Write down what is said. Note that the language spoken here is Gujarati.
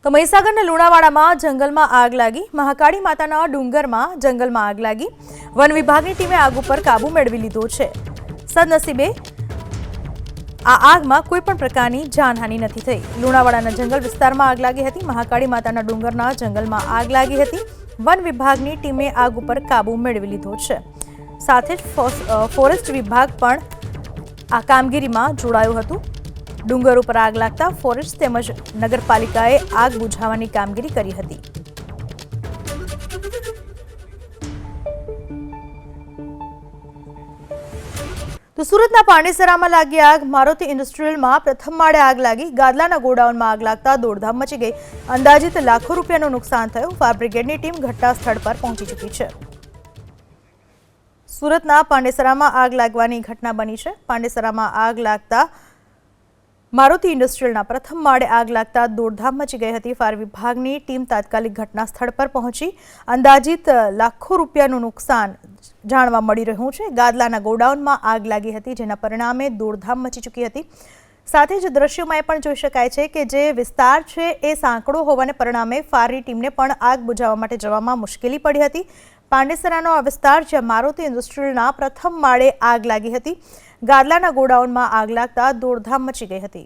તો મહીસાગરના લુણાવાડામાં જંગલમાં આગ લાગી। મહાકાળી માતાના ડુંગરમાં જંગલમાં આગ લાગી। વન વિભાગની ટીમે આગ ઉપર કાબુ મેળવી લીધો છે। સદનસીબે આ આગમાં કોઈ પણ પ્રકારની જાનહાનિ નથી થઈ। લુણાવાડાના જંગલ વિસ્તારમાં આગ લાગી હતી। મહાકાળી માતાના ડુંગરના જંગલમાં આગ લાગી હતી। વન વિભાગની ટીમે આગ ઉપર કાબુ મેળવી લીધો છે। સાથે જ ફોરેસ્ટ વિભાગ પણ આ કામગીરીમાં જોડાયું હતું। ડુંગર ઉપર આગ લાગતા ફોરેસ્ટ તેમજ નગરપાલિકાએ આગ બુઝાવવાની કામગીરી કરી હતી। તો સુરતના પાંડેસરામાં લાગી આગ। મારુતિ ઇન્ડસ્ટ્રીયલમાં પ્રથમ માળે આગ લાગી। ગાદલાના ગોડાઉનમાં આગ લાગતા દોડધામ મચી ગઈ। અંદાજિત લાખો રૂપિયાનું નુકસાન થયું। ફાયર બ્રિગેડની ટીમ ઘટના સ્થળ પર પહોંચી ચૂકી છે। સુરતના પાંડેસરામાં આગ લાગવાની ઘટના બની છે। પાંડેસરામાં આગ લાગતા મારુતિ ઇન્ડસ્ટ્રીયલના પ્રથમ માળે આગ લાગતા દોડધામ મચી ગઈ હતી। ફાયર વિભાગની ટીમ તાત્કાલિક ઘટના સ્થળ પર પહોંચી અંદાજિત લાખો રૂપિયાનું નુકસાન જાણવા મળી રહ્યું છે। ગાદલાના ગોડાઉનમાં આગ લાગી હતી, જેના પરિણામે દોડધામ મચી ચૂકી હતી। સાથે જ દ્રશ્યોમાં એ પણ જોઈ શકાય છે કે જે વિસ્તાર છે એ સાંકડો હોવાને પરિણામે ફાયરની ટીમને પણ આગ બુઝાવવા માટે જવામાં મુશ્કેલી પડી હતી। પાંડેસરાનો આ વિસ્તાર જ્યાં મારુતિ ઇન્ડસ્ટ્રીયલના પ્રથમ માળે આગ લાગી હતી। ગાદલાના ગોડાઉનમાં આગ લાગતા દોડધામ મચી ગઈ હતી।